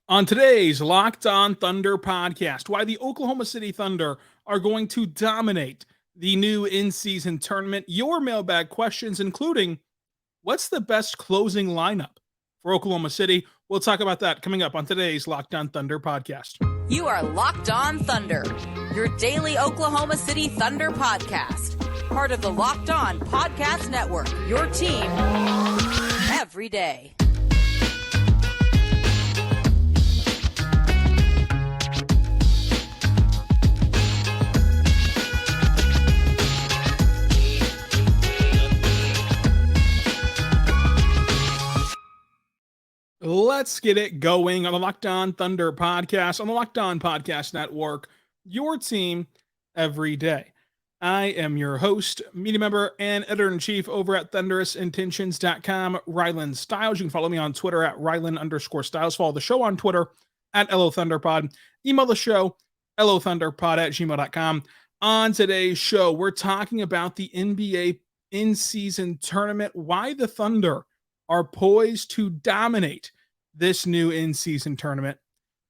On today's Locked On Thunder podcast, why the Oklahoma City Thunder are going to dominate the new in-season tournament, your mailbag questions, including what's the best closing lineup for Oklahoma City? We'll talk about that coming up on today's Locked On Thunder podcast. You are Locked On Thunder, your daily Oklahoma City Thunder podcast. Part of the Locked On Podcast Network, your team every day. Let's get it going on the Locked On Thunder podcast, on the Locked On Podcast Network, your team every day. I am your host, media member, and editor-in-chief over at thunderousintentions.com, Rylan Stiles. You can follow me on Twitter at Rylan_Stiles. Follow the show on Twitter at LOThunderPod. Email the show, LOThunderPod@gmail.com. On today's show, we're talking about the NBA in-season tournament, why the Thunder are poised to dominate this new in-season tournament.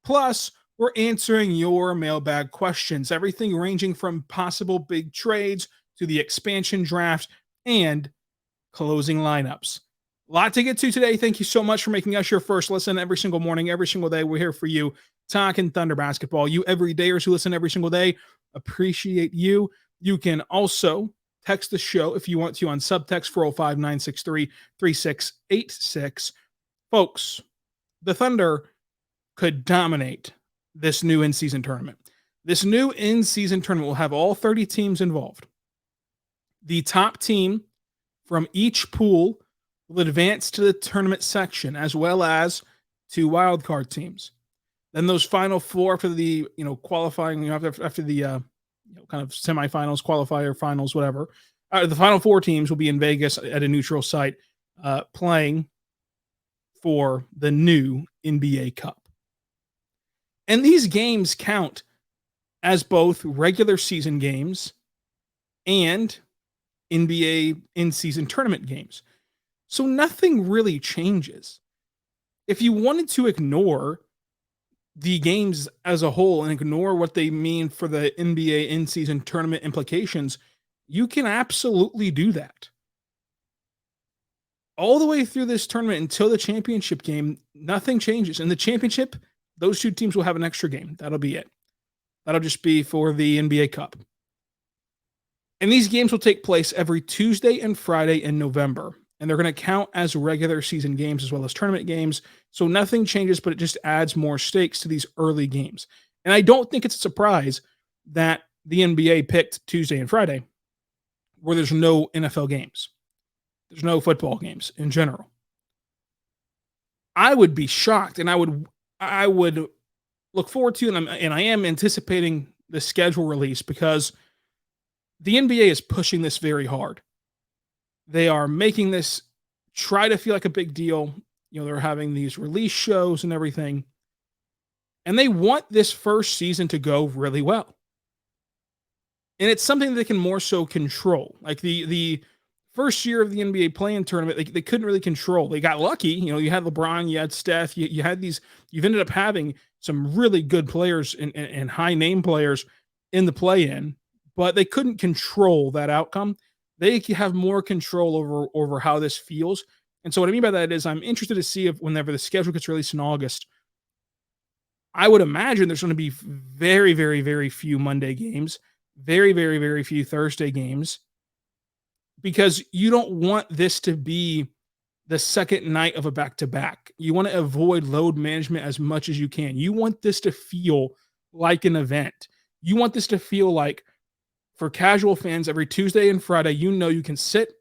Plus, we're answering your mailbag questions, everything ranging from possible big trades to the expansion draft and closing lineups. A lot to get to today. Thank you so much for making us your first listen every single morning, every single day. We're here for you, talking Thunder basketball. You everydayers who listen every single day, appreciate you. You can also text the show if you want to on subtext 405-963-3686. Folks, the Thunder could dominate this new in-season tournament. This new in-season tournament will have all 30 teams involved. The top team from each pool will advance to the tournament section, as well as 2 wildcard teams. Then those final 4 after the qualifying, after the kind of semifinals, qualifier, finals, whatever. The final 4 teams will be in Vegas at a neutral site, playing for the new NBA Cup. And these games count as both regular season games and NBA in-season tournament games. So nothing really changes. If you wanted to ignore the games as a whole and ignore what they mean for the NBA in-season tournament implications, you can absolutely do that. All the way through this tournament until the championship game, nothing changes. In the championship, those 2 teams will have an extra game. That'll be it. That'll just be for the NBA Cup. And these games will take place every Tuesday and Friday in November. And they're going to count as regular season games as well as tournament games. So nothing changes, but it just adds more stakes to these early games. And I don't think it's a surprise that the NBA picked Tuesday and Friday, where there's no NFL games. There's no football games in general. I would be shocked, and I would look forward to, and I am anticipating the schedule release, because the NBA is pushing this very hard. They are making this try to feel like a big deal. They're having these release shows and everything, and they want this first season to go really well. And it's something they can more so control. Like the first year of the NBA play-in tournament, they couldn't really control. They got lucky. You had LeBron, you had Steph, you had these, you've ended up having some really good players and high-name players in the play-in, but they couldn't control that outcome. They have more control over how this feels. And so what I mean by that is I'm interested to see if whenever the schedule gets released in August, I would imagine there's going to be very, very, very few Monday games, very, very, very few Thursday games, because you don't want this to be the second night of a back-to-back. You want to avoid load management as much as you can. You want this to feel like an event. You want this to feel like, for casual fans, every Tuesday and Friday, you can sit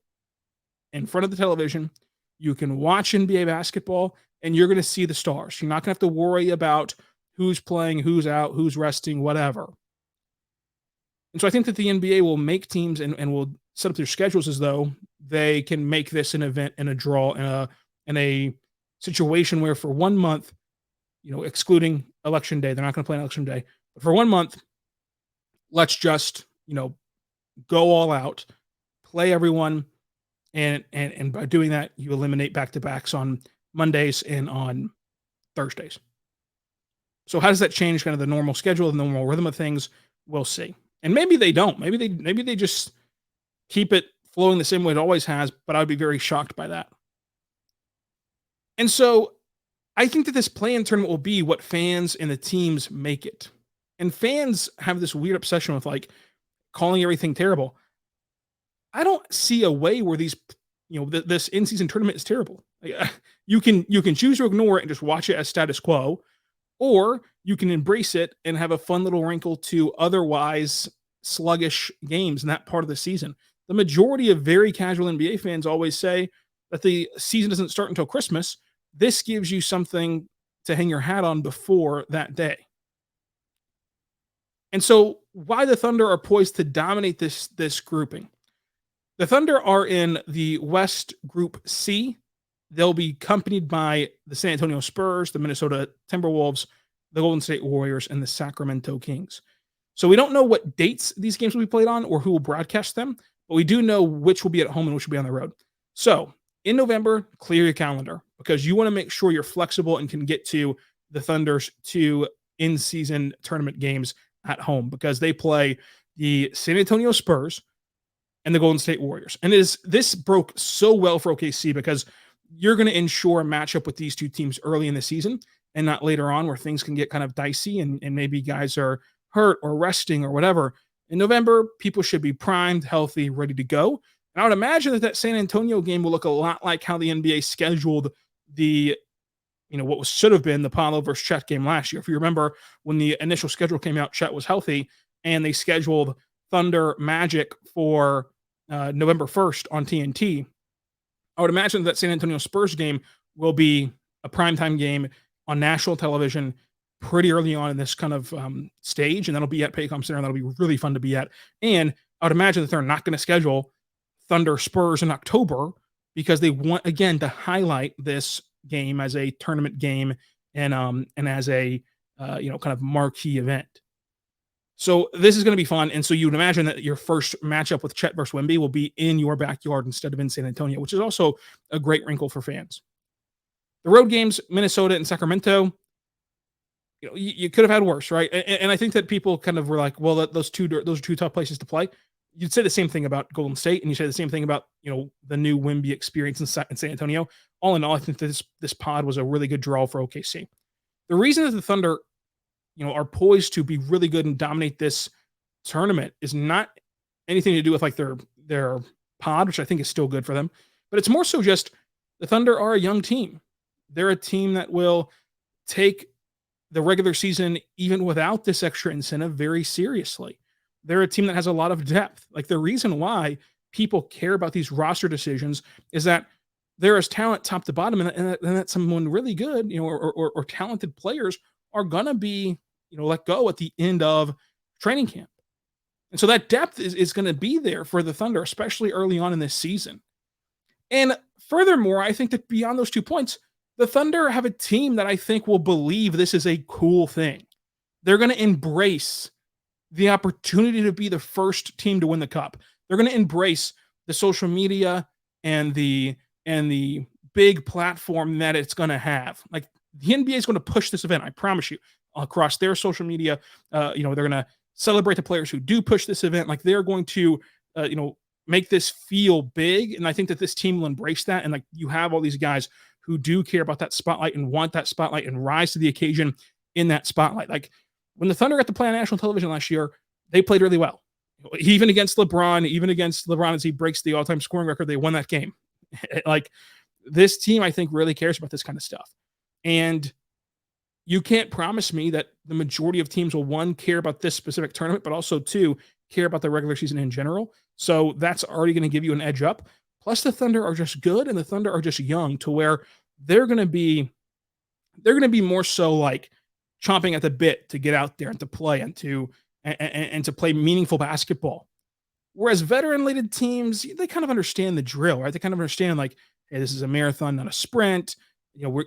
in front of the television, you can watch NBA basketball, and you're going to see the stars. You're not going to have to worry about who's playing, who's out, who's resting, whatever. And so I think that the NBA will make teams and will set up their schedules as though they can make this an event and a draw and a situation where for 1 month, excluding election day, they're not going to play on election day, but for 1 month, let's just, go all out, play everyone, and by doing that, you eliminate back-to-backs on Mondays and on Thursdays. So how does that change kind of the normal schedule, the normal rhythm of things? We'll see. And maybe they don't. Maybe they just keep it flowing the same way it always has, but I'd be very shocked by that. And so I think that this play-in tournament will be what fans and the teams make it. And fans have this weird obsession with like calling everything terrible. I don't see a way where these, this in-season tournament is terrible. You can choose to ignore it and just watch it as status quo, or you can embrace it and have a fun little wrinkle to otherwise sluggish games in that part of the season. The majority of very casual NBA fans always say that the season doesn't start until Christmas. This gives you something to hang your hat on before that day. And so why the Thunder are poised to dominate this grouping. The Thunder are in the West Group C. They'll be accompanied by the San Antonio Spurs, the Minnesota Timberwolves, the Golden State Warriors, and the Sacramento Kings. So we don't know what dates these games will be played on or who will broadcast them, but we do know which will be at home and which will be on the road. So in November, clear your calendar because you want to make sure you're flexible and can get to the Thunder's 2 in-season tournament games at home because they play the San Antonio Spurs and the Golden State Warriors. And this broke so well for OKC because you're going to ensure a matchup with these two teams early in the season and not later on where things can get kind of dicey and maybe guys are hurt or resting or whatever. In November, people should be primed, healthy, ready to go. And I would imagine that San Antonio game will look a lot like how the NBA scheduled the, what should have been the Paolo versus Chet game last year. If you remember when the initial schedule came out, Chet was healthy and they scheduled Thunder Magic for November 1st on TNT. I would imagine that San Antonio Spurs game will be a primetime game on national television pretty early on in this kind of stage, and that'll be at Paycom Center, and that'll be really fun to be at. And I would imagine that they're not going to schedule Thunder Spurs in October because they want, again, to highlight this game as a tournament game and as a kind of marquee event. So this is going to be fun. And so you would imagine that your first matchup with Chet versus Wemby will be in your backyard instead of in San Antonio, which is also a great wrinkle for fans. The road games, Minnesota and Sacramento, you could have had worse, right? And I think that people kind of were like, well, those are two tough places to play. You'd say the same thing about Golden State, and you say the same thing about, the new Wemby experience in San Antonio. All in all, I think that this pod was a really good draw for OKC. The reason that the Thunder are poised to be really good and dominate this tournament is not anything to do with like their pod, which I think is still good for them, but it's more so just the Thunder are a young team. They're a team that will take the regular season, even without this extra incentive, very seriously. They're a team that has a lot of depth. Like the reason why people care about these roster decisions is that there is talent top to bottom, and that someone really good, or talented players are gonna be let go at the end of training camp. And so that depth is going to be there for the Thunder, especially early on in this season. And furthermore, I think that beyond those 2 points, the Thunder have a team that I think will believe this is a cool thing. They're going to embrace the opportunity to be the first team to win the cup. They're going to embrace the social media and the big platform that it's going to have. Like the NBA is going to push this event, I promise you, across their social media. They're going to celebrate the players who do push this event. Like they're going to, make this feel big. And I think that this team will embrace that. And like you have all these guys who do care about that spotlight and want that spotlight and rise to the occasion in that spotlight. Like when the Thunder got to play on national television last year, they played really well. Even against LeBron as he breaks the all-time scoring record, they won that game. Like this team, I think, really cares about this kind of stuff. And you can't promise me that the majority of teams will, one, care about this specific tournament, but also, two, care about the regular season in general. So that's already going to give you an edge up. Plus, the Thunder are just good, and the Thunder are just young to where they're going to be more so like chomping at the bit to get out there and to play and to play meaningful basketball. Whereas veteran-laden teams, they kind of understand the drill, right? They kind of understand like, hey, this is a marathon, not a sprint.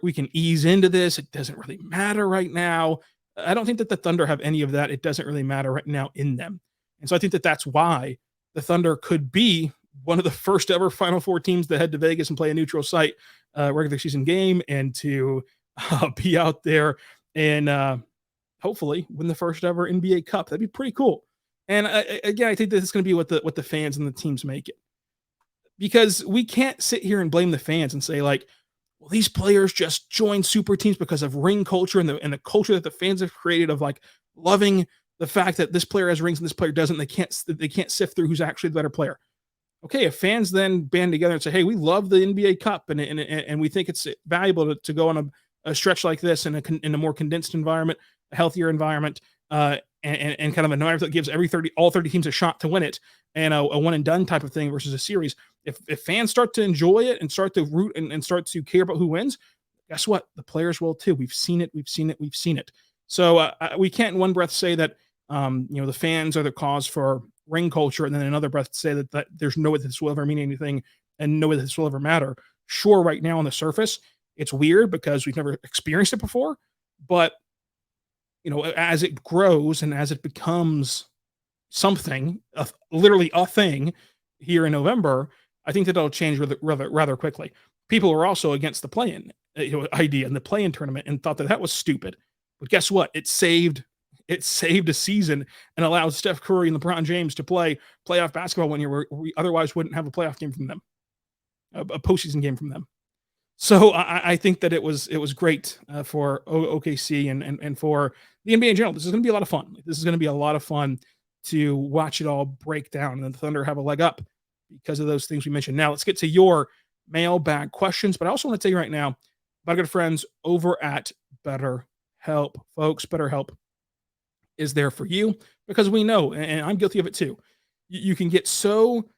We can ease into this. It doesn't really matter right now. I don't think that the Thunder have any of that. It doesn't really matter right now in them. And so I think that that's why the Thunder could be one of the first ever Final Four teams to head to Vegas and play a neutral site regular season game and to be out there and hopefully win the first ever NBA Cup. That'd be pretty cool. And again, I think this is going to be what the fans and the teams make it, because we can't sit here and blame the fans and say like, well, these players just joined super teams because of ring culture and the culture that the fans have created of like loving the fact that this player has rings and this player doesn't. They can't sift through who's actually the better player. Okay, if fans then band together and say, hey, we love the NBA Cup and we think it's valuable to go on a stretch like this in a more condensed environment, a healthier environment, and kind of an environment that gives all 30 teams a shot to win it, and a one and done type of thing versus a series. If fans start to enjoy it and start to root and start to care about who wins, guess what? The players will too. We've seen it. So we can't in one breath say that the fans are the cause for ring culture, and then in another breath say that there's no way this will ever mean anything and no way this will ever matter. Sure, right now on the surface, it's weird because we've never experienced it before, but as it grows and as it becomes something, literally a thing here in November, I think that it'll change rather quickly. People are also against the play-in idea and the play-in tournament and thought that was stupid. But guess what? It saved a season and allowed Steph Curry and LeBron James to play playoff basketball when we otherwise wouldn't have a playoff game from them, a postseason game from them. So I think that it was great for OKC and for the NBA in general. This is going to be a lot of fun. This is going to be a lot of fun to watch it all break down, and then the Thunder have a leg up because of those things we mentioned. Now let's get to your mailbag questions, but I also want to tell you right now about our good friends over at BetterHelp. Folks, BetterHelp is there for you because we know, and I'm guilty of it too, you can get so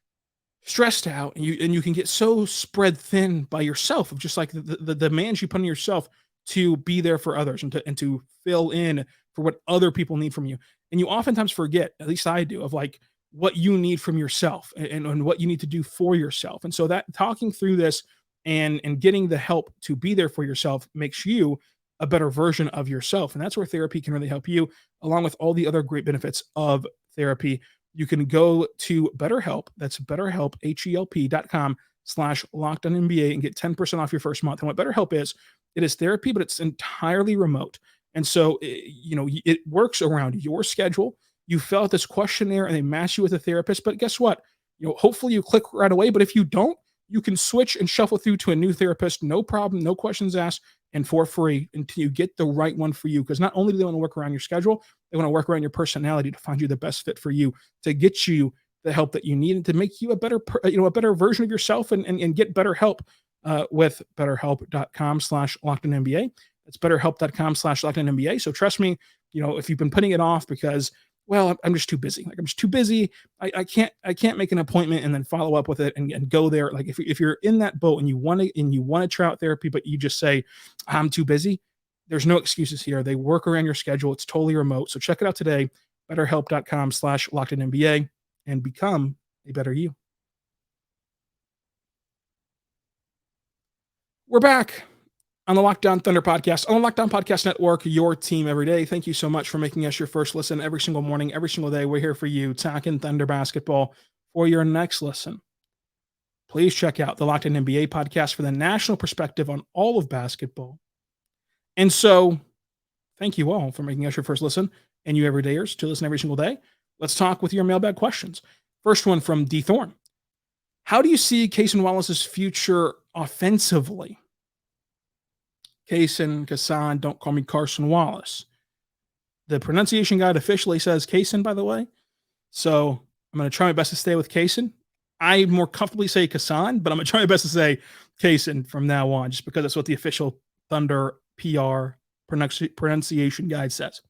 stressed out and you can get so spread thin by yourself of just like the demands you put on yourself to be there for others and to fill in for what other people need from you. And you oftentimes forget, at least I do, of like what you need from yourself and what you need to do for yourself. And so that talking through this and getting the help to be there for yourself makes you a better version of yourself. And that's where therapy can really help you, along with all the other great benefits of therapy. You can go to BetterHelp. That's BetterHelp, HELP.com/LockedOnNBA and get 10% off your first month. And what BetterHelp is, it is therapy, but it's entirely remote. And so, it works around your schedule. You fill out this questionnaire and they match you with a therapist. But guess what? Hopefully you click right away. But if you don't, you can switch and shuffle through to a new therapist. No problem. No questions asked and for free until you get the right one for you. Because not only do they want to work around your schedule, they want to work around your personality to find you the best fit for you, to get you the help that you need and to make you a better version of yourself and get better help with BetterHelp.com/LockedOnNBA. That's BetterHelp.com/LockedOnNBA. So trust me, if you've been putting it off because, well, I'm just too busy. Like I'm just too busy. I can't make an appointment and then follow up with it and go there. Like if you're in that boat and you want to try out therapy, but you just say, I'm too busy. There's no excuses here. They work around your schedule. It's totally remote. So check it out today, BetterHelp.com/LockedOnNBA, and become a better you. We're back on the Locked On Thunder podcast, on the Locked On Podcast Network, your team every day. Thank you so much for making us your first listen every single morning, every single day. We're here for you, talking Thunder basketball for your next listen. Please check out the Locked On NBA podcast for the national perspective on all of basketball. And so, thank you all for making us your first listen and you everydayers to listen every single day. Let's talk with your mailbag questions. First one from D. Thorne. How do you see Cason Wallace's future offensively? Cason, don't call me Carson Wallace. The pronunciation guide officially says Cason, by the way. So I'm going to try my best to stay with Cason. I more comfortably say Kasan, but I'm going to try my best to say Cason from now on, just because that's what the official Thunder PR pronunciation guide says.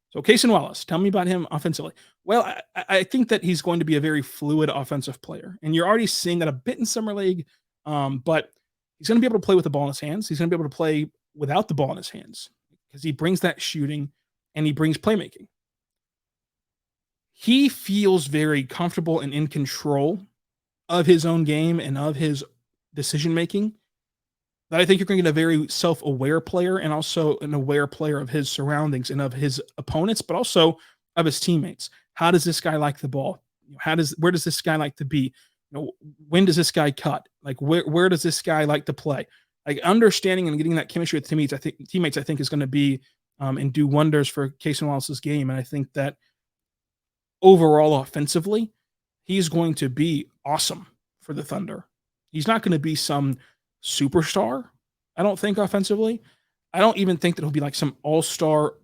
So Cason Wallace, tell me about him offensively. Well, I think that he's going to be a very fluid offensive player. And you're already seeing that a bit in Summer League, but he's going to be able to play with the ball in his hands. He's going to be able to play without the ball in his hands because he brings that shooting and he brings playmaking. He feels very comfortable and in control of his own game and of his decision-making. That I think you're going to get a very self-aware player and also an aware player of his surroundings and of his opponents, but also of his teammates. How does this guy like the ball? Where does this guy like to be? When does this guy cut? Like where does this guy like to play? Like understanding and getting that chemistry with teammates, I think is going to be and do wonders for Casey Wallace's game. And I think that overall offensively, he's going to be awesome for the Thunder. He's not going to be some superstar, I don't think, offensively. I don't even think that he'll be like some all-star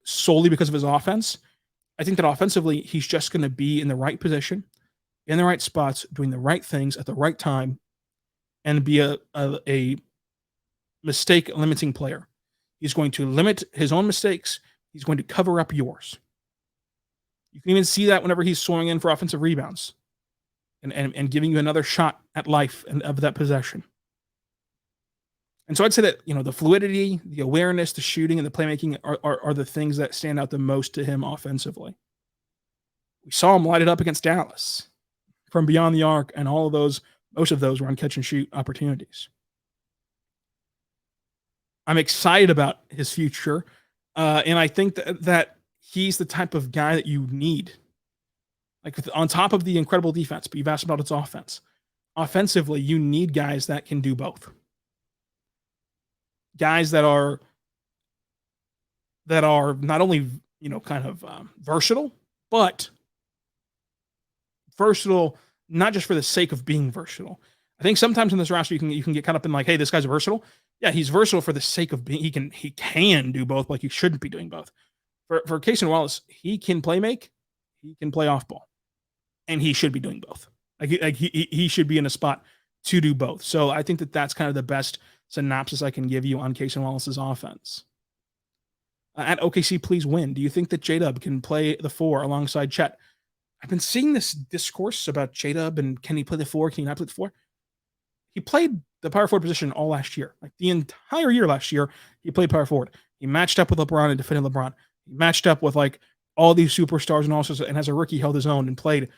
solely because of his offense. I think that offensively, he's just going to be in the right position, in the right spots, doing the right things at the right time, and be a mistake-limiting player. He's going to limit his own mistakes. He's going to cover up yours. You can even see that whenever he's soaring in for offensive rebounds and giving you another shot at life and of that possession. And so I'd say that, the fluidity, the awareness, the shooting, and the playmaking are the things that stand out the most to him offensively. We saw him light it up against Dallas from beyond the arc, and most of those were on catch and shoot opportunities. I'm excited about his future, and I think that he's the type of guy that you need. Like, on top of the incredible defense, but you've asked about its offense. Offensively, you need guys that can do both. Guys that are not only, versatile, but versatile not just for the sake of being versatile. I think sometimes in this roster you can get caught up in like, hey, this guy's versatile. Yeah, he's versatile for the sake of being. He can do both, but he shouldn't be doing both. For Casey Wallace, he can play make, he can play off ball, and he should be doing both. He should be in a spot to do both. So I think that that's kind of the best synopsis I can give you on Casey Wallace's offense. At OKC, please win. Do you think that J-Dub can play the 4 alongside Chet? I've been seeing this discourse about J-Dub and can he play the 4? Can he not play the 4? He played the power forward position all last year. Like the entire year last year, he played power forward. He matched up with LeBron and defended LeBron. He matched up with like all these superstars and as a rookie held his own and played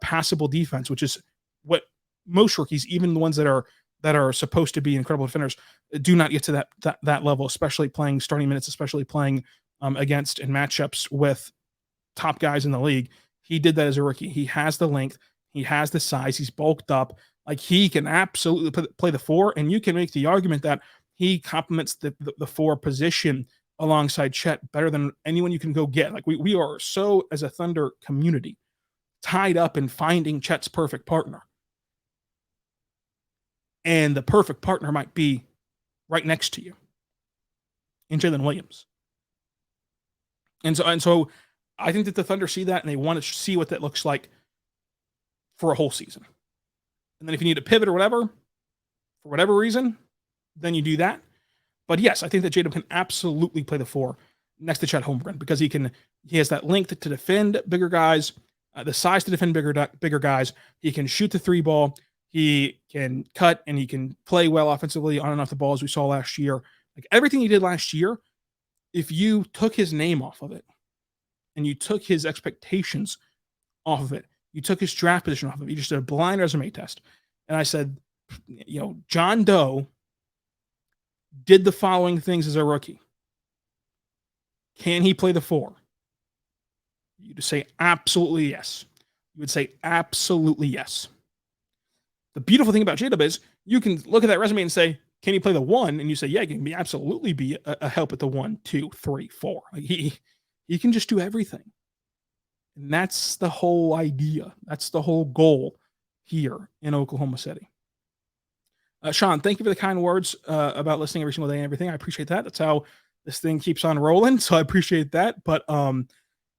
passable defense, which is what most rookies, even the ones that are supposed to be incredible defenders, do not get to that level, especially playing starting minutes, especially playing against in matchups with top guys in the league. He did that as a rookie. He has the length. He has the size. He's bulked up. Like he can absolutely play the 4, and you can make the argument that he complements the 4 position alongside Chet better than anyone you can go get. Like we are so, as a Thunder community, tied up in finding Chet's perfect partner. And the perfect partner might be right next to you in Jalen Williams. And so I think that the Thunder see that and they want to see what that looks like for a whole season. And then if you need to pivot or whatever, for whatever reason, then you do that. But yes, I think that J-Dub can absolutely play the 4 next to Chet Holmgren because he has that length to defend bigger guys, the size to defend bigger guys. He can shoot the 3 ball. He can cut and he can play well offensively on and off the ball as we saw last year. Like everything he did last year, if you took his name off of it and you took his expectations off of it, you took his draft position off of it, you just did a blind resume test. And I said, John Doe did the following things as a rookie. Can he play the 4? You'd say absolutely yes. You would say absolutely yes. The beautiful thing about J-Dub is you can look at that resume and say, can he play the 1? And you say, yeah, he can absolutely be a help at the 1, 2, 3, 4. Like he can just do everything. And that's the whole idea. That's the whole goal here in Oklahoma City. Sean, thank you for the kind words about listening every single day and everything. I appreciate that. That's how this thing keeps on rolling. So I appreciate that. But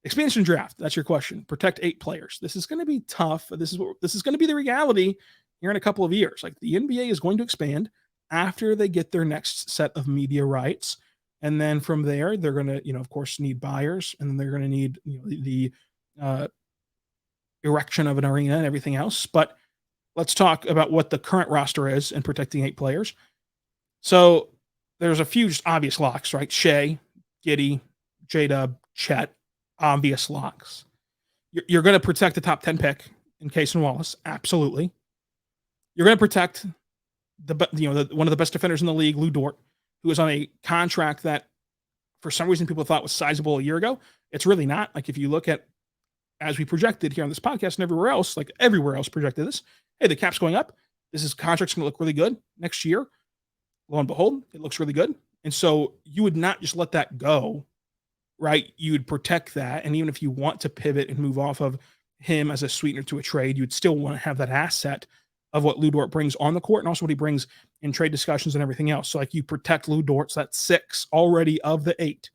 expansion draft, that's your question. Protect 8 players. This is going to be tough. This is going to be the reality here in a couple of years. Like the NBA is going to expand after they get their next set of media rights. And then from there, they're going to, of course, need buyers. And then they're going to need the erection of an arena and everything else. But let's talk about what the current roster is in protecting 8 players. So there's a few just obvious locks, right? Shai, Giddey, J-Dub, Chet, obvious locks. You're going to protect the top 10 pick in Casey Wallace. Absolutely. You're going to protect one of the best defenders in the league, Lou Dort, who is on a contract that for some reason people thought was sizable a year ago. It's really not. Like if you look at, as we projected here on this podcast and everywhere else, like everywhere else projected this, hey, the cap's going up. Contract's going to look really good next year. Lo and behold, it looks really good. And so you would not just let that go, right? You would protect that. And even if you want to pivot and move off of him as a sweetener to a trade, you'd still want to have that asset of what Lou Dort brings on the court and also what he brings in trade discussions and everything else. So like you protect Lou Dort, so that's 6 already of the 8.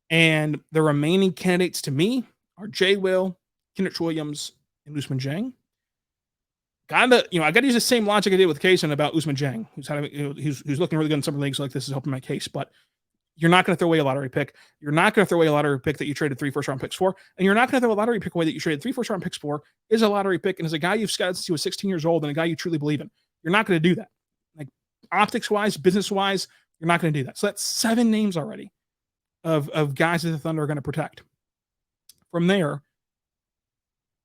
And the remaining candidates to me are Jay Will, Kenrich Williams, and Ousmane Dieng. I got to use the same logic I did with Kaysen about Ousmane Dieng, who's looking really good in summer leagues. So like this is helping my case, but you're not going to throw away a lottery pick. You're not going to throw away a lottery pick that you traded 3 first-round picks for, and you're not going to throw a lottery pick away that you traded 3 first-round picks for is a lottery pick and is a guy you've scouted since he was 16 years old and a guy you truly believe in. You're not going to do that. Like optics-wise, business-wise, you're not going to do that. So that's 7 names already of guys that the Thunder are going to protect. From there,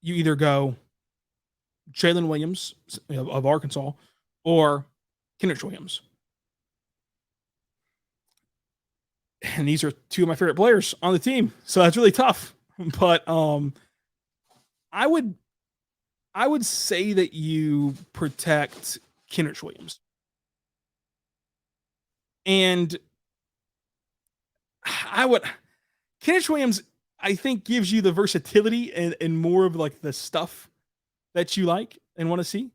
you either go Jalen Williams of Arkansas or Kenrich Williams. And these are 2 of my favorite players on the team. So that's really tough. But I would say that you protect Kenrich Williams. And Kenrich Williams, I think, gives you the versatility and more of like the stuff that you like and want to see.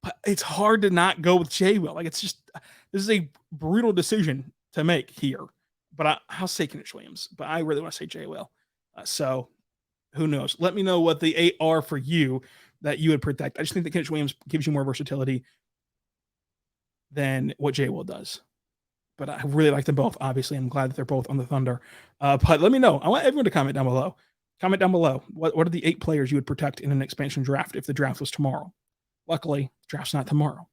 But it's hard to not go with Jay Will. Like this is a brutal decision to make here. But I'll say Kenrich Williams. But I really want to say Jay Will. So who knows? Let me know what the 8 are for you that you would protect. I just think that Kenrich Williams gives you more versatility than what Jay Will does. But I really like them both. Obviously, I'm glad that they're both on the Thunder. But let me know. I want everyone to comment down below. Comment down below. What are the 8 players you would protect in an expansion draft if the draft was tomorrow? Luckily, the draft's not tomorrow.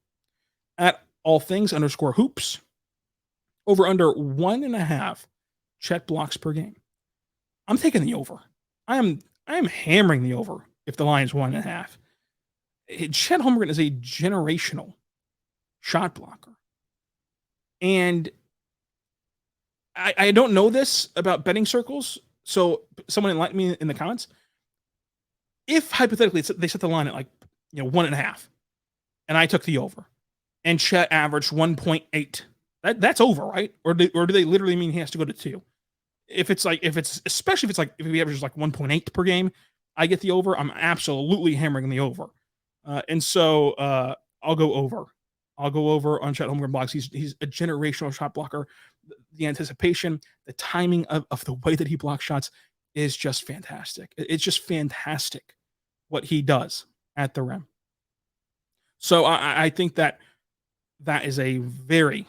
At allthings_hoops, over under 1.5 Chet blocks per game. I'm taking the over. I am hammering the over if the line's 1.5. Chet Holmgren is a generational shot blocker. And I don't know this about betting circles, so someone enlighten me in the comments. If hypothetically they set the line at 1.5, and I took the over, and Chet averaged 1.8, that's over, right? Or do they literally mean he has to go to 2? Especially if he averages 1.8 per game, I get the over. I'm absolutely hammering the over, and so I'll go over. I'll go over on Chet Holmgren blocks. He's a generational shot blocker. The anticipation, the timing of the way that he blocks shots is just fantastic. It's just fantastic what he does at the rim. So I think that is a very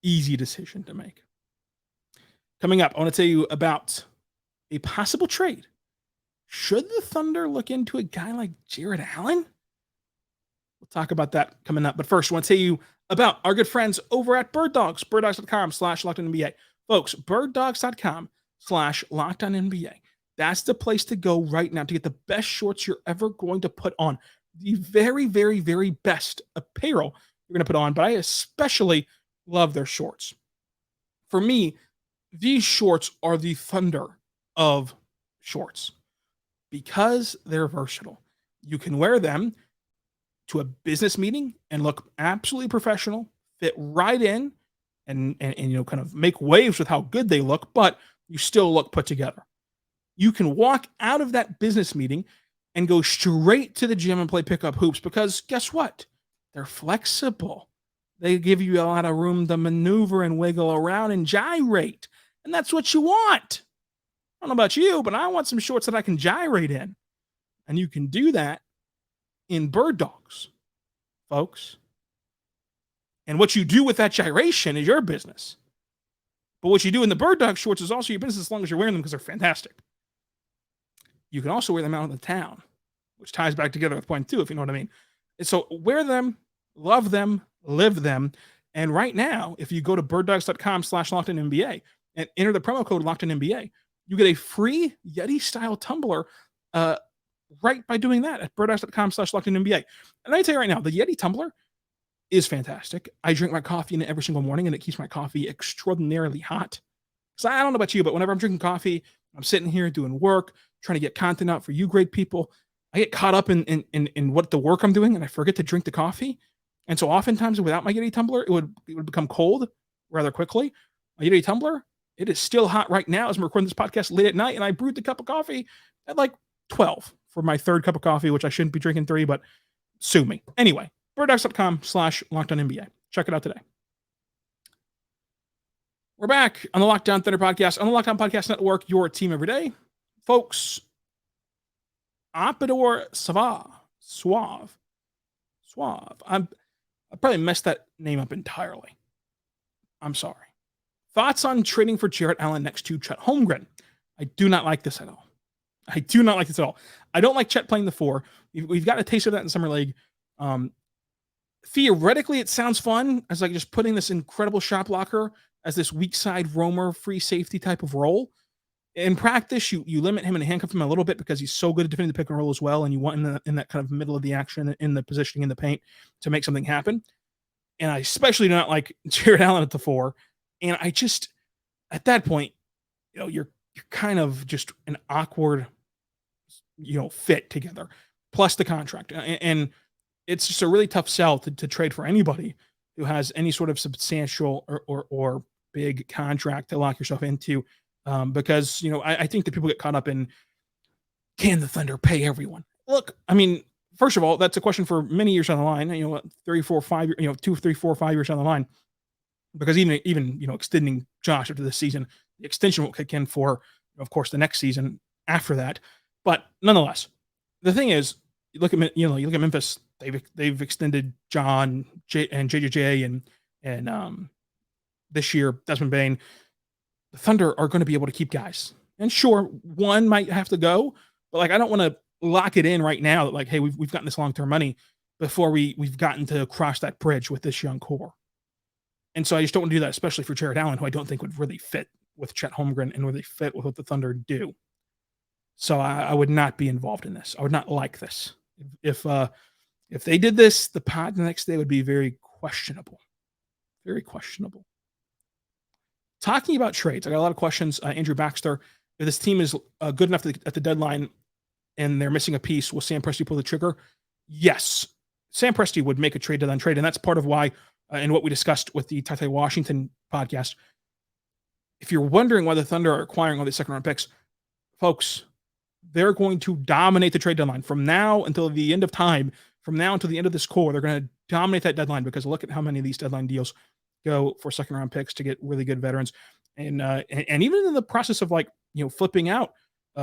easy decision to make. Coming up, I want to tell you about a possible trade. Should the Thunder look into a guy like Jarrett Allen? We'll talk about that coming up. But first, I want to tell you about our good friends over at Birddogs, birddogs.com/LockedOnNBA. Folks, birddogs.com/LockedOnNBA. That's the place to go right now to get the best shorts you're ever going to put on. The very, very, very best apparel you're going to put on. But I especially love their shorts. For me, these shorts are the Thunder of shorts because they're versatile. You can wear them to a business meeting and look absolutely professional, fit right in, and kind of make waves with how good they look, but you still look put together. You can walk out of that business meeting and go straight to the gym and play pickup hoops because guess what? They're flexible. They give you a lot of room to maneuver and wiggle around and gyrate. And that's what you want. I don't know about you, but I want some shorts that I can gyrate in. And you can do that in Birddogs, folks. And what you do with that gyration is your business. But what you do in the Birddog shorts is also your business as long as you're wearing them because they're fantastic. You can also wear them out in the town, which ties back together with point 2, if you know what I mean. And so wear them, love them, live them. And right now, if you go to birddogs.com/LockedOnNBA and enter the promo code LockedOnNBA, you get a free Yeti-style tumbler right by doing that at birddogs.com/LockedOnNBA. And I tell you right now, the Yeti tumbler is fantastic. I drink my coffee in it every single morning, and it keeps my coffee extraordinarily hot. So I don't know about you, but whenever I'm drinking coffee, I'm sitting here doing work, trying to get content out for you great people. I get caught up in what the work I'm doing, and I forget to drink the coffee. And so oftentimes without my Giddey tumbler, it would become cold rather quickly. My Giddey tumbler, it is still hot right now as I'm recording this podcast late at night, and I brewed the cup of coffee at like 12 for my third cup of coffee, which I shouldn't be drinking 3, but sue me. Anyway, birddogs.com/LockedOnNBA. Check it out today. We're back on the Locked On Thunder podcast, on the Locked On Podcast Network, your team every day. Folks, Apidor Suave. I probably messed that name up entirely. I'm sorry. Thoughts on trading for Jarrett Allen next to Chet Holmgren? I do not like this at all. I don't like Chet playing the 4. We've got a taste of that in Summer League. Theoretically, it sounds fun as like just putting this incredible shot blocker as this weak side roamer, free safety type of role. In practice, you limit him and handcuff him a little bit because he's so good at defending the pick and roll as well, and you want in that kind of middle of the action, in the positioning in the paint to make something happen. And I especially do not like Jarrett Allen at the 4. And I just, at that point, you're kind of just an awkward, fit together, plus the contract. And it's just a really tough sell to trade for anybody who has any sort of substantial or big contract to lock yourself into. Because, I think that people get caught up in, can the Thunder pay everyone? Look, I mean, first of all, that's a question for many years down the line, 3, 4, 5, 2, 3, 4, 5 years down the line, because even extending Josh after this season, the extension will kick in for, of course, the next season after that. But nonetheless, the thing is, you look at Memphis, they've extended John and JJJ and this year, Desmond Bane. The Thunder are going to be able to keep guys. And sure, one might have to go, but like I don't want to lock it in right now that like, hey, we've gotten this long-term money before we've gotten to cross that bridge with this young core. And so I just don't want to do that, especially for Jarrett Allen, who I don't think would really fit with Chet Holmgren and really fit with what the Thunder do. So I would not be involved in this. I would not like this. If they did this, the pod the next day would be very questionable. Very questionable. Talking about trades, I got a lot of questions. Andrew Baxter, if this team is good enough at the deadline and they're missing a piece, will Sam Presti pull the trigger? Yes. Sam Presti would make a trade deadline trade, and that's part of why, and what we discussed with the Tite Washington podcast. If you're wondering why the Thunder are acquiring all these second-round picks, folks, they're going to dominate the trade deadline from now until the end of time. From now until the end of this core, they're going to dominate that deadline because look at how many of these deadline deals go for second round picks to get really good veterans. And even in the process of flipping out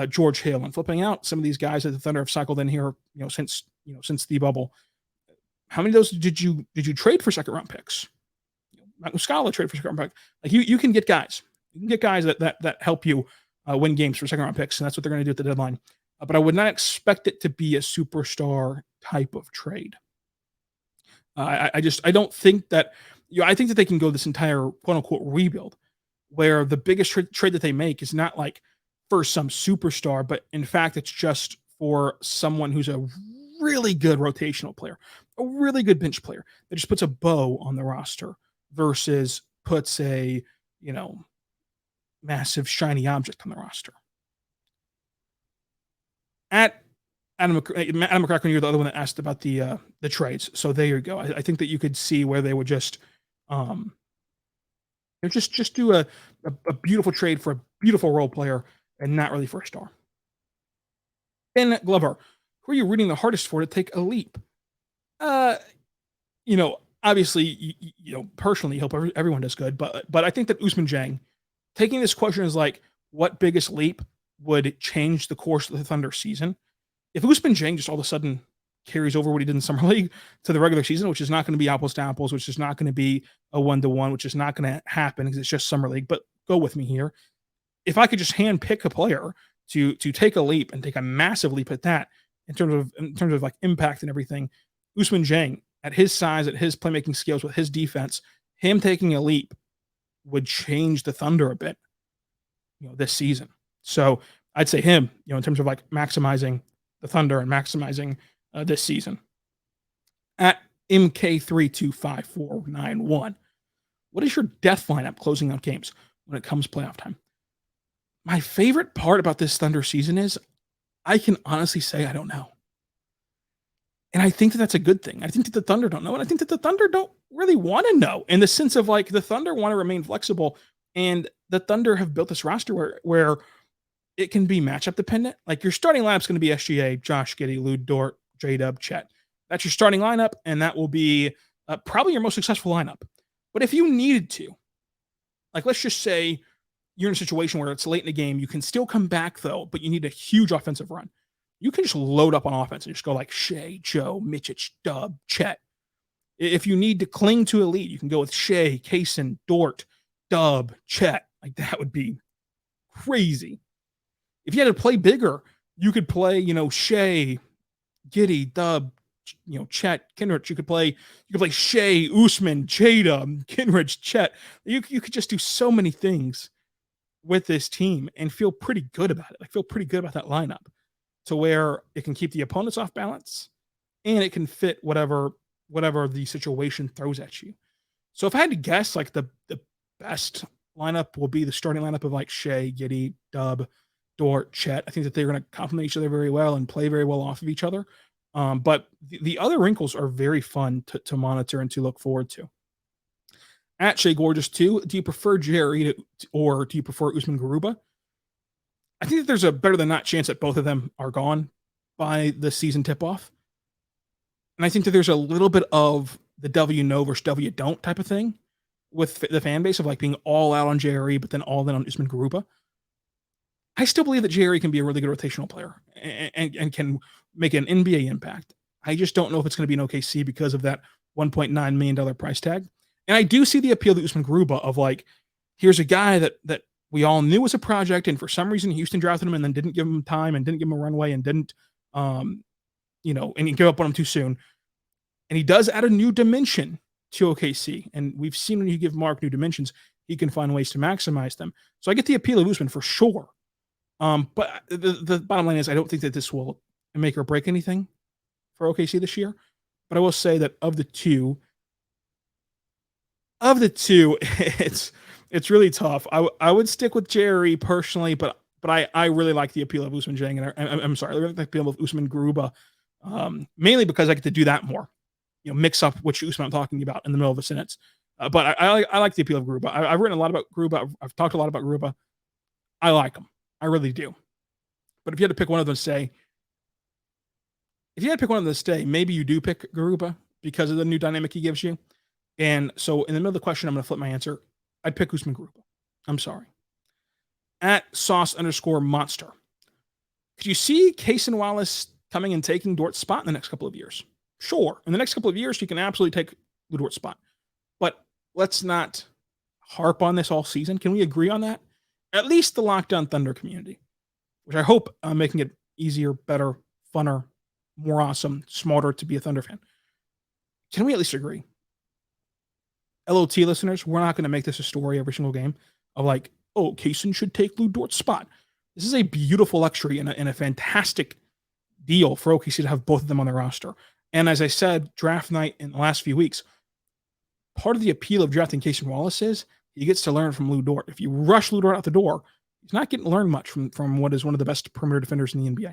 George Hill and flipping out some of these guys that the Thunder have cycled in here, since the bubble. How many of those did you trade for second round picks? Matt Muscala trade for second round pick. Like you can get guys. You can get guys that help you win games for second round picks, and that's what they're going to do at the deadline. But I would not expect it to be a superstar type of trade. I don't think that. I think that they can go this entire quote unquote rebuild, where the biggest trade that they make is not like for some superstar, but in fact it's just for someone who's a really good rotational player, a really good bench player that just puts a bow on the roster versus puts a massive shiny object on the roster. At Adam McCracken, you're the other one that asked about the trades. So there you go. I think that you could see where they would just do a beautiful trade for a beautiful role player and not really for a star. Ben Glover, who are you rooting the hardest for to take a leap? Obviously, personally, hope everyone does good, but I think that Ousmane Dieng, taking this question is like, what biggest leap would change the course of the Thunder season? If Ousmane Dieng just all of a sudden carries over what he did in Summer League to the regular season, which is not going to be apples to apples, which is not going to be a 1-to-1, which is not going to happen because it's just Summer League. But go with me here. If I could just hand pick a player to take a leap and take a massive leap at that in terms of like impact and everything, Ousmane Dieng, at his size, at his playmaking skills, with his defense, him taking a leap would change the Thunder a bit, this season. So I'd say him, in terms of like maximizing the Thunder and maximizing this season. At MK325491, what is your death lineup closing out games when it comes playoff time? My favorite part about this Thunder season is I can honestly say I don't know. And I think that that's a good thing. I think that the Thunder don't know, and I think that the Thunder don't really want to know, in the sense of like the Thunder want to remain flexible, and the Thunder have built this roster where it can be matchup dependent. Like your starting lineup's going to be SGA, Josh Giddey, Lou Dort, J-Dub, Chet. That's your starting lineup, and that will be probably your most successful lineup. But if you needed to, like let's just say you're in a situation where it's late in the game, you can still come back though, but you need a huge offensive run. You can just load up on offense and just go like Shai, Joe, Mitchich, Dub, Chet. If you need to cling to a lead, you can go with Shai, Kaysen, Dort, Dub, Chet. Like that would be crazy. If you had to play bigger, you could play, Shai, Giddey, Dub, Chet, Kenrich. You could play Shai, Usman, Jada, Kenrich, Chet. You could just do so many things with this team and feel pretty good about it. Like feel pretty good about that lineup to where it can keep the opponents off balance and it can fit whatever the situation throws at you. So if I had to guess, like the best lineup will be the starting lineup of like Shai, Giddey, Dub, Dort, Chet. I think that they're going to complement each other very well and play very well off of each other. But the other wrinkles are very fun to monitor and to look forward to. At Shai Gorgeous 2, do you prefer Jerry or do you prefer Usman Garuba? I think that there's a better than not chance that both of them are gone by the season tip-off. And I think that there's a little bit of the W know versus W don't type of thing with the fan base of like being all out on Jerry, but then all in on Usman Garuba. I still believe that Jerry can be a really good rotational player and can make an NBA impact. I just don't know if it's going to be an OKC because of that $1.9 million price tag. And I do see the appeal to Usman Garuba of like, here's a guy that we all knew was a project, and for some reason Houston drafted him and then didn't give him time and didn't give him a runway and didn't, and he gave up on him too soon. And he does add a new dimension to OKC. And we've seen when you give Mark new dimensions, he can find ways to maximize them. So I get the appeal of Usman for sure. But the bottom line is I don't think that this will make or break anything for OKC this year. But I will say that of the two, it's really tough. I would stick with Jerry personally, but I really like the appeal of Usman Jang, and I'm sorry, I really like the appeal of Usman Garuba, mainly because I get to do that more. Mix up which Usman I'm talking about in the middle of a sentence. But I like the appeal of Garuba. I've written a lot about Garuba. I've talked a lot about Garuba. I like him. I really do. But if you had to pick one of them to stay, maybe you do pick Garuba because of the new dynamic he gives you. And so in the middle of the question, I'm going to flip my answer. I'd pick Usman Garuba. I'm sorry. At sauce_monster. Could you see Kaysen Wallace coming and taking Dort's spot in the next couple of years? Sure. In the next couple of years, you can absolutely take the Dort spot. But let's not harp on this all season. Can we agree on that? At least the Locked On Thunder community, which I hope I'm making it easier, better, funner, more awesome, smarter to be a Thunder fan. Can we at least agree? LOT listeners, we're not going to make this a story every single game of like, oh, Kaysen should take Lou Dort's spot. This is a beautiful luxury and a fantastic deal for OKC to have both of them on their roster. And as I said, draft night in the last few weeks, part of the appeal of drafting Kaysen Wallace is he gets to learn from Lou Dort. If you rush Lou Dort out the door, he's not getting to learn much from what is one of the best perimeter defenders in the NBA.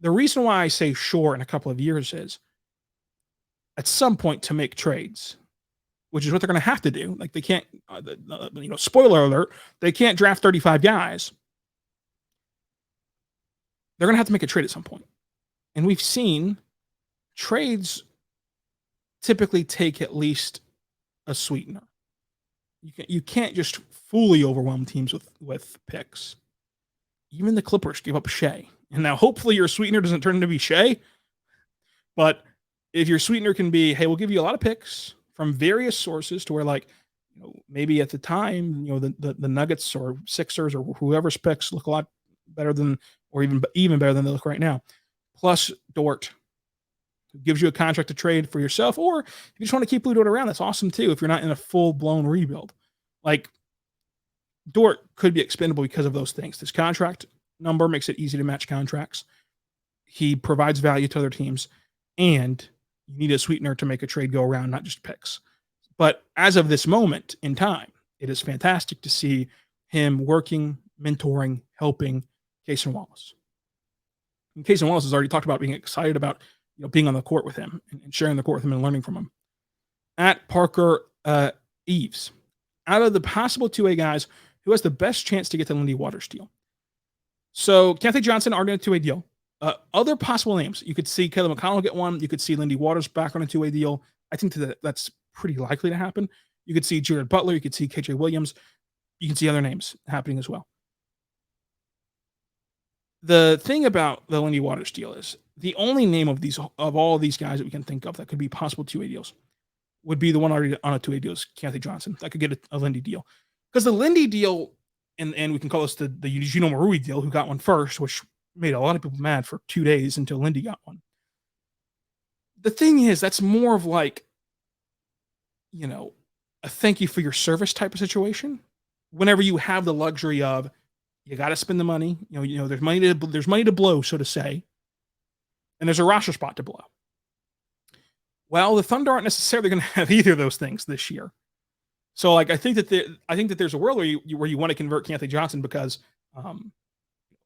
The reason why I say sure in a couple of years is at some point to make trades, which is what they're going to have to do. Like they can't, spoiler alert, they can't draft 35 guys. They're going to have to make a trade at some point. And we've seen trades typically take at least a sweetener. You can't just fully overwhelm teams with picks. Even the Clippers gave up Shai. And now hopefully your sweetener doesn't turn into be Shai. But if your sweetener can be, hey, we'll give you a lot of picks from various sources to where like, maybe at the time, the Nuggets or Sixers or whoever's picks look a lot better than, or even better than they look right now. Plus Dort, who gives you a contract to trade for yourself, or if you just want to keep Lou Dort around, that's awesome too. If you're not in a full-blown rebuild, like Dort could be expendable because of those things. This contract number makes it easy to match contracts. He provides value to other teams, and you need a sweetener to make a trade go around, not just picks. But as of this moment in time, it is fantastic to see him working, mentoring, helping Kaysen Wallace. And Kaysen Wallace has already talked about being excited about being on the court with him and sharing the court with him and learning from him. At Parker Eves, out of the possible 2A guys, who has the best chance to get the Lindy Waters deal? So Kathy Johnson already on a 2A deal. Other possible names, you could see Kayla McConnell get one. You could see Lindy Waters back on a 2A deal. I think that's pretty likely to happen. You could see Jared Butler. You could see KJ Williams. You can see other names happening as well. The thing about the Lindy Waters deal is the only name of all of these guys that we can think of that could be possible 2A deals would be the one already on a 2A deal is Kathy Johnson. That could get a Lindy deal. Because the Lindy deal, and we can call this the Gino Marui deal, who got one first, which made a lot of people mad for 2 days until Lindy got one. The thing is, that's more of like, a thank you for your service type of situation. Whenever you have the luxury of, you got to spend the money, there's money to blow, so to say, and there's a roster spot to blow. Well, the Thunder aren't necessarily going to have either of those things this year. So, like, I think that there's a world where you want to convert Kathy Johnson because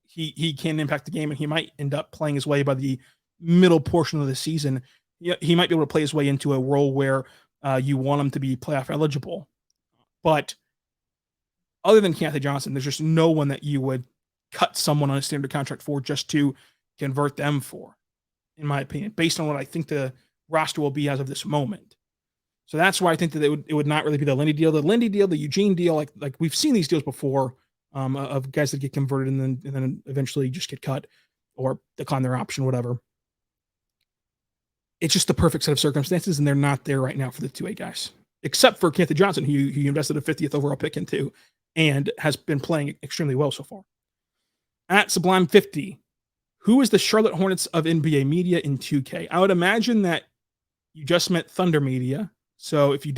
he can impact the game, and he might end up playing his way by the middle portion of the season. He might be able to play his way into a role where you want him to be playoff eligible. But other than Kathy Johnson, there's just no one that you would cut someone on a standard contract for just to convert them for, in my opinion, based on what I think the roster will be as of this moment. So that's why I think that it would not really be the Lindy deal. The Lindy deal, the Eugene deal, like we've seen these deals before of guys that get converted and then eventually just get cut or decline their option, whatever. It's just the perfect set of circumstances, and they're not there right now for the 2A guys, except for Kathy Johnson, who you invested a 50th overall pick into and has been playing extremely well so far. At Sublime 50, who is the Charlotte Hornets of NBA media in 2K? I would imagine that you just meant Thunder media. So if you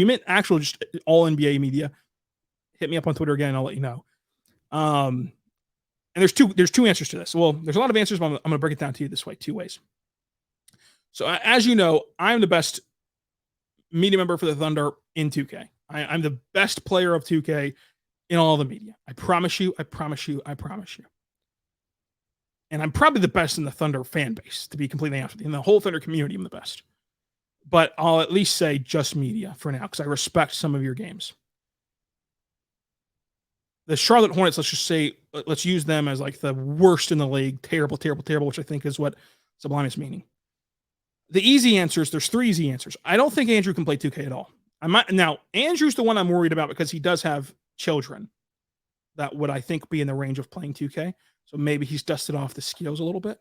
meant actual just all NBA media, hit me up on Twitter again and I'll let you know. And there's two answers to this. Well, there's a lot of answers, but I'm going to break it down to you this way, 2 ways. So as you know, I'm the best media member for the Thunder in 2K. I'm the best player of 2K in all the media. I promise you. And I'm probably the best in the Thunder fan base, to be completely honest with you. In the whole Thunder community, I'm the best. But I'll at least say just media for now, because I respect some of your games. The Charlotte Hornets, let's use them as like the worst in the league. Terrible, which I think is what Sublime is meaning. The easy answers, there's 3 easy answers. I don't think Andrew can play 2K at all. Now, Andrew's the one I'm worried about because he does have children that would, I think, be in the range of playing 2K. So maybe he's dusted off the skills a little bit.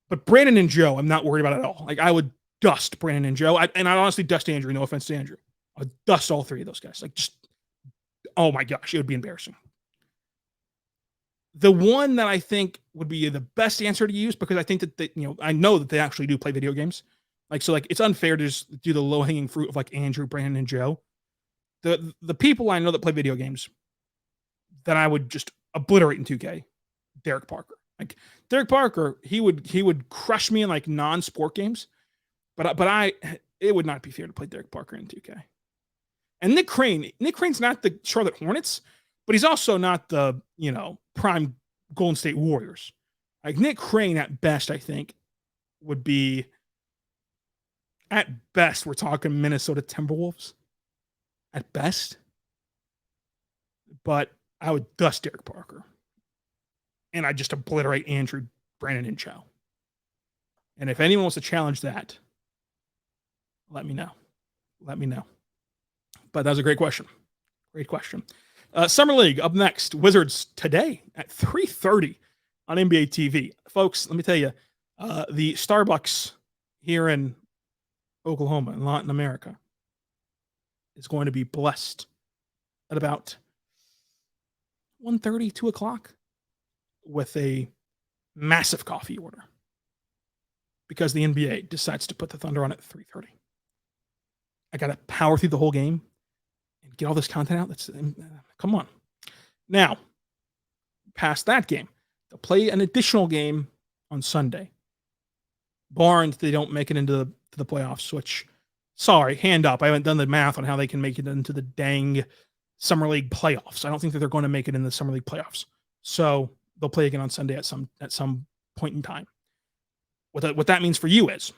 But Brandon and Joe, I'm not worried about at all. Like, I would dust Brandon and Joe. I'd honestly dust Andrew. No offense to Andrew. I'd dust all 3 of those guys. Like, just, oh my gosh, it would be embarrassing. The one that I think would be the best answer to use, because I think that I know that they actually do play video games. So it's unfair to just do the low hanging fruit of like Andrew, Brandon, and Joe. The people I know that play video games that I would just obliterate in 2K, Derek Parker. Like Derek Parker, he would crush me in like non-sport games, but it would not be fair to play Derek Parker in 2K. And Nick Crane's not the Charlotte Hornets, but he's also not the, prime Golden State Warriors. Like Nick Crane at best, I think, would be, at best, we're talking Minnesota Timberwolves. At best. But I would dust Derek Parker. And I'd just obliterate Andrew, Brandon, and Joe. And if anyone wants to challenge that, let me know. But that was a great question. Summer League up next. Wizards today at 3:30 on NBA TV. Folks, let me tell you, the Starbucks here in Oklahoma and Latin America is going to be blessed at about 1:30, 2 o'clock with a massive coffee order because the NBA decides to put the Thunder on at 3:30. I got to power through the whole game and get all this content out. Come on. Now, past that game, they'll play an additional game on Sunday. Barring they don't make it into the playoffs, which, sorry, hand up. I haven't done the math on how they can make it into the dang Summer League playoffs. I don't think that they're going to make it in the Summer League playoffs. So they'll play again on Sunday at some point in time. What that means for you is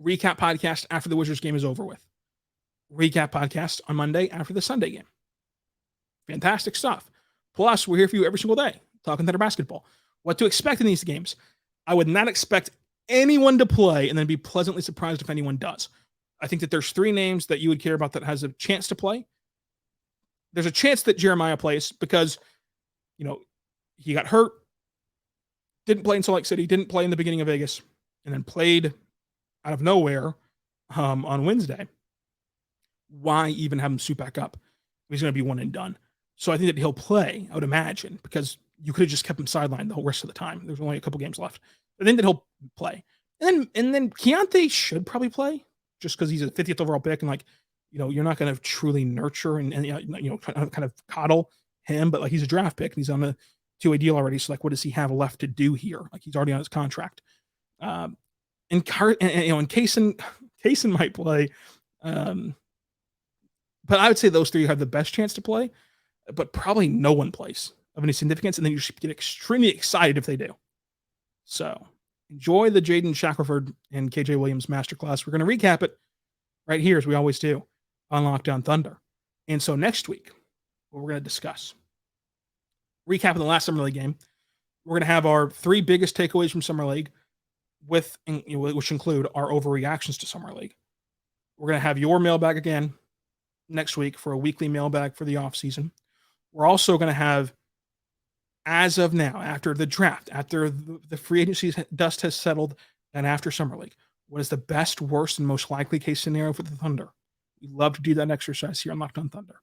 Recap podcast after the Wizards game is over with. Recap podcast on Monday after the Sunday game. Fantastic stuff. Plus, we're here for you every single day, talking Thunder basketball. What to expect in these games. I would not expect anyone to play and then be pleasantly surprised if anyone does. I think that there's 3 names that you would care about that has a chance to play. There's a chance that Jeremiah plays because, he got hurt, didn't play in Salt Lake City, didn't play in the beginning of Vegas, and then played out of nowhere on Wednesday. Why even have him suit back up? He's going to be one and done. So I think that he'll play, I would imagine, because you could have just kept him sidelined the whole rest of the time. There's only a couple games left. I think that he'll play. And then Keontae should probably play just because he's a 50th overall pick. And you're not going to truly nurture and kind of coddle him, but he's a draft pick and he's on a 2-way deal already. So what does he have left to do here? He's already on his contract. And Kaysen might play. But I would say those 3 have the best chance to play, but probably no one plays of any significance. And then you should get extremely excited if they do. So enjoy the Jaden Shackelford and KJ Williams masterclass. We're going to recap it right here, as we always do, on Lockdown Thunder. And so next week, what we're going to discuss, recapping the last Summer League game, we're going to have our 3 biggest takeaways from Summer League, which include our overreactions to Summer League. We're going to have your mailbag again next week for a weekly mailbag for the offseason. We're also going to have, as of now, after the draft, after the free agency dust has settled, and after Summer League, what is the best, worst, and most likely case scenario for the Thunder? We love to do that exercise here on Locked on Thunder.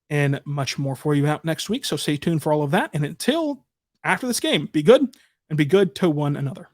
And much more for you out next week, so stay tuned for all of that. And until after this game, be good and be good to one another.